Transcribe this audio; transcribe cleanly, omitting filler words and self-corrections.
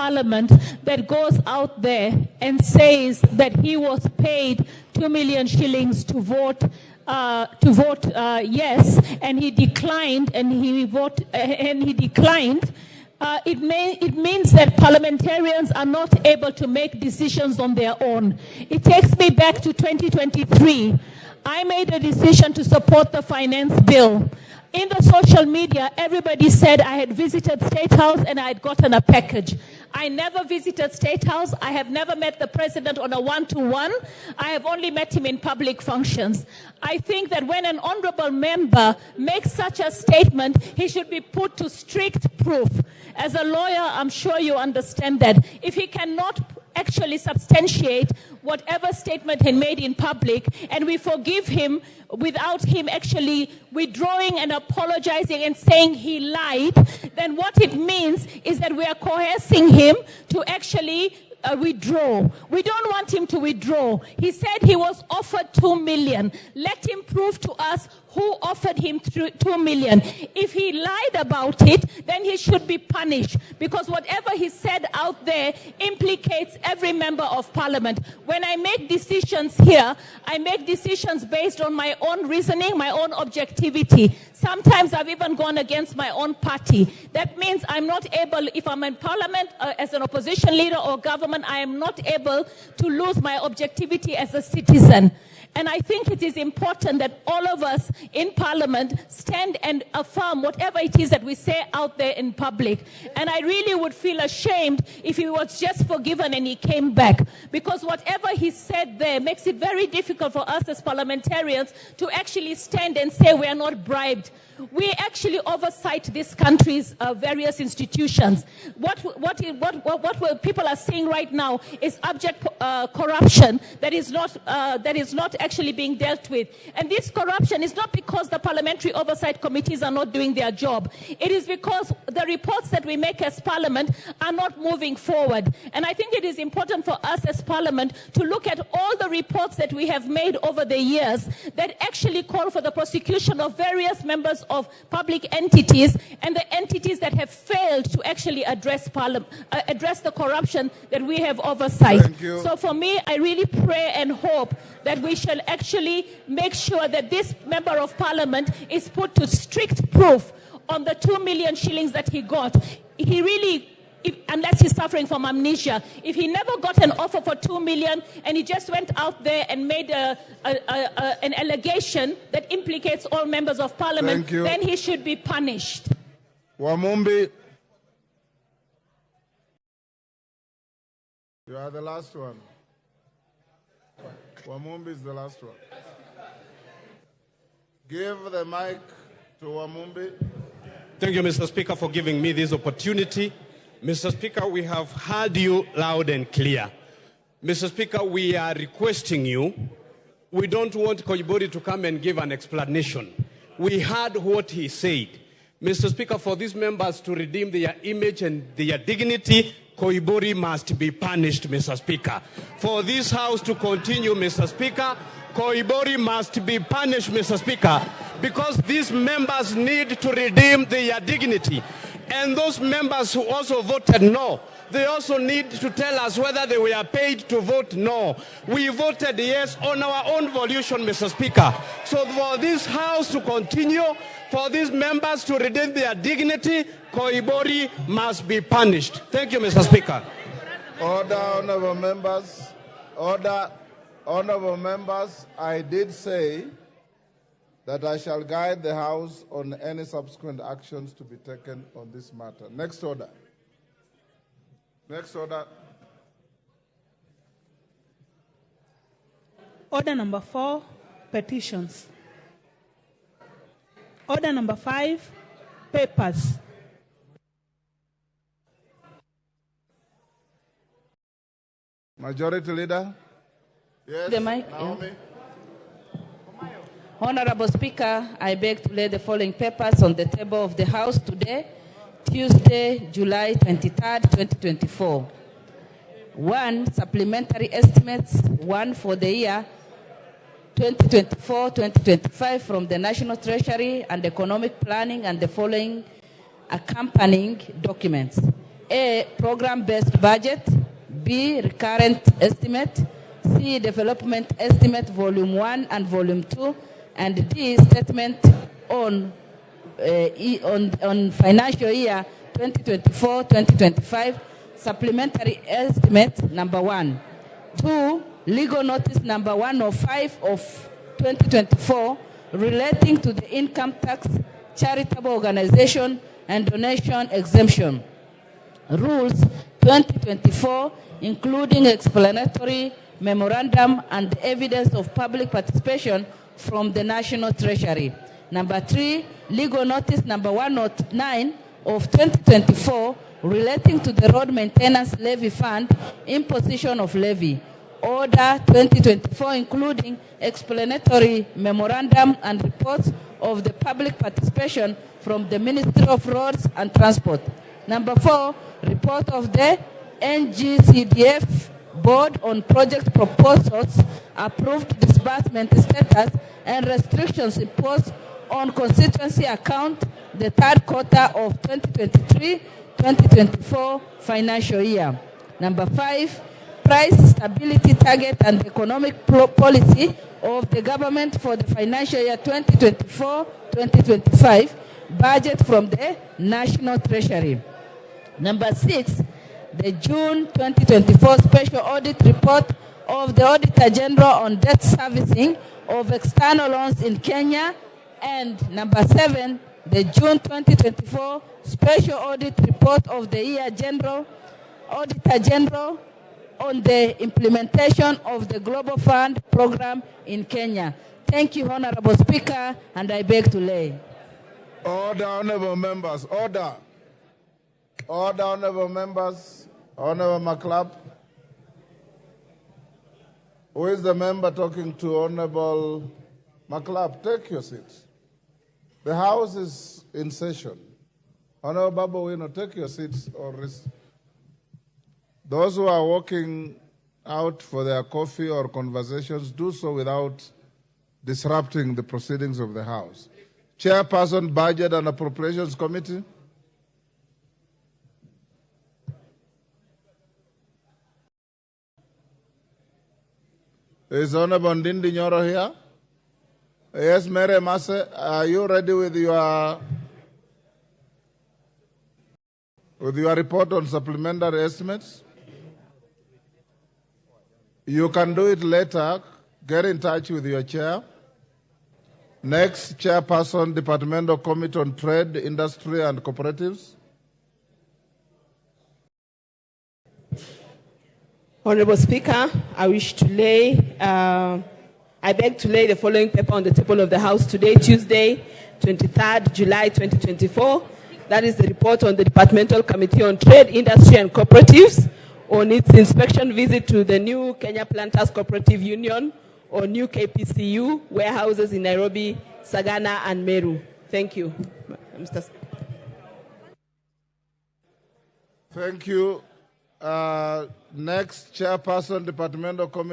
Parliament that goes out there and says that he was paid 2 million shillings to vote yes, and he declined, it means that parliamentarians are not able to make decisions on their own. It takes me back to 2023. I made a decision to support the finance bill. In the social media, everybody said I had visited State House and I had gotten a package. I never visited State House. I have never met the president on a one-to-one. I have only met him in public functions. I think that when an honorable member makes such a statement, he should be put to strict proof. As a lawyer, I'm sure you understand that. If he cannot actually substantiate whatever statement he made in public, and we forgive him without him actually withdrawing and apologizing and saying he lied, then what it means is that we are coercing him to actually withdraw. We don't want him to withdraw. He said he was offered 2 million. Let him prove to us who offered him 2 million. If he lied about it, then he should be punished, because whatever he said out there implicates every member of parliament. When I make decisions here, I make decisions based on my own reasoning, my own objectivity. Sometimes I've even gone against my own party. That means I'm not able, if I'm in parliament as an opposition leader or government, I am not able to lose my objectivity as a citizen. And I think it is important that all of us in Parliament stand and affirm whatever it is that we say out there in public. And I really would feel ashamed if he was just forgiven and he came back, because whatever he said there makes it very difficult for us as parliamentarians to actually stand and say we are not bribed. We actually oversight this country's various institutions. What people are seeing right now is abject corruption that is not actually being dealt with. And this corruption is not because the parliamentary oversight committees are not doing their job. It is because the reports that we make as Parliament are not moving forward. And I think it is important for us as Parliament to look at all the reports that we have made over the years that actually call for the prosecution of various members of public entities and the entities that have failed to actually address the corruption that we have oversight. So for me, I really pray and hope that we shall actually make sure that this member of parliament is put to strict proof on the 2 million shillings that he got. He really, unless he's suffering from amnesia, if he never got an offer for 2 million and he just went out there and made an allegation that implicates all members of parliament, then he should be punished. Wamumbi, you are the last one. Wamumbi is the last one. Give the mic to Wamumbi. Thank you, Mr. Speaker, for giving me this opportunity. Mr. Speaker, we have heard you loud and clear. Mr. Speaker, we are requesting you. We don't want Koibori to come and give an explanation. We heard what he said. Mr. Speaker, for these members to redeem their image and their dignity, Koibori must be punished, Mr. Speaker. For this House to continue, Mr. Speaker, Koibori must be punished, Mr. Speaker, because these members need to redeem their dignity. And those members who also voted no, they also need to tell us whether they were paid to vote no. We voted yes on our own volition, Mr. Speaker. So for this House to continue, for these members to redeem their dignity, Koibori must be punished. Thank you, Mr. Speaker. Order, honorable members. Order, honorable members. I did say that I shall guide the House on any subsequent actions to be taken on this matter. Next order. Next order. Order number 4, petitions. Order number 5, papers. Majority Leader. Yes, the mic. Naomi. Yeah. Honorable Speaker, I beg to lay the following papers on the table of the House today, Tuesday, July 23rd, 2024. 1, supplementary estimates, 1 for the year 2024-2025 from the National Treasury and Economic Planning, and the following accompanying documents. A, program-based budget. B, recurrent estimate. C, development estimate, volume 1 and volume 2. And D, statement on financial year 2024-2025, supplementary estimate number 1. 2, legal notice number 105 of 2024 relating to the income tax, charitable organization, and donation exemption rules 2024, including explanatory memorandum and evidence of public participation from the National Treasury. Number 3, legal notice number 109 of 2024 relating to the road maintenance levy fund, imposition of levy. Order 2024, including explanatory memorandum and reports of the public participation from the Ministry of Roads and Transport. Number 4, report of the NGCDF Board on project proposals, approved disbursement status, and restrictions imposed on constituency account the third quarter of 2023-2024 financial year. Number 5, price stability target and economic policy of the government for the financial year 2024-2025, budget from the National Treasury. Number 6, the June 2024 special audit report of the Auditor General on debt servicing of external loans in Kenya. And number 7, the June 2024 special audit report of the Auditor General on the implementation of the Global Fund program in Kenya. Thank you, Honorable Speaker, and I beg to lay. Order, honorable members. Order. Order, honorable members. Honorable McClap. Who is the member talking to Honorable McClap? Take your seats. The House is in session. Honorable Babu Wino, take your seats. Those who are walking out for their coffee or conversations, do so without disrupting the proceedings of the House. Chairperson, Budget and Appropriations Committee. Is Honorable Ndindi Nyoro here? Yes, Mary Mase, are you ready with your report on supplementary estimates? You can do it later. Get in touch with your chair. Next, Chairperson, Departmental Committee on Trade, Industry and Cooperatives. Honorable Speaker, I beg to lay the following paper on the table of the House today, Tuesday, 23rd July 2024. That is the report on the Departmental Committee on Trade, Industry and Cooperatives on its inspection visit to the new Kenya Planters Cooperative Union, or new KPCU, warehouses in Nairobi, Sagana, and Meru. Thank you, Mr. Thank you. Next, Chairperson, Departmental Committee.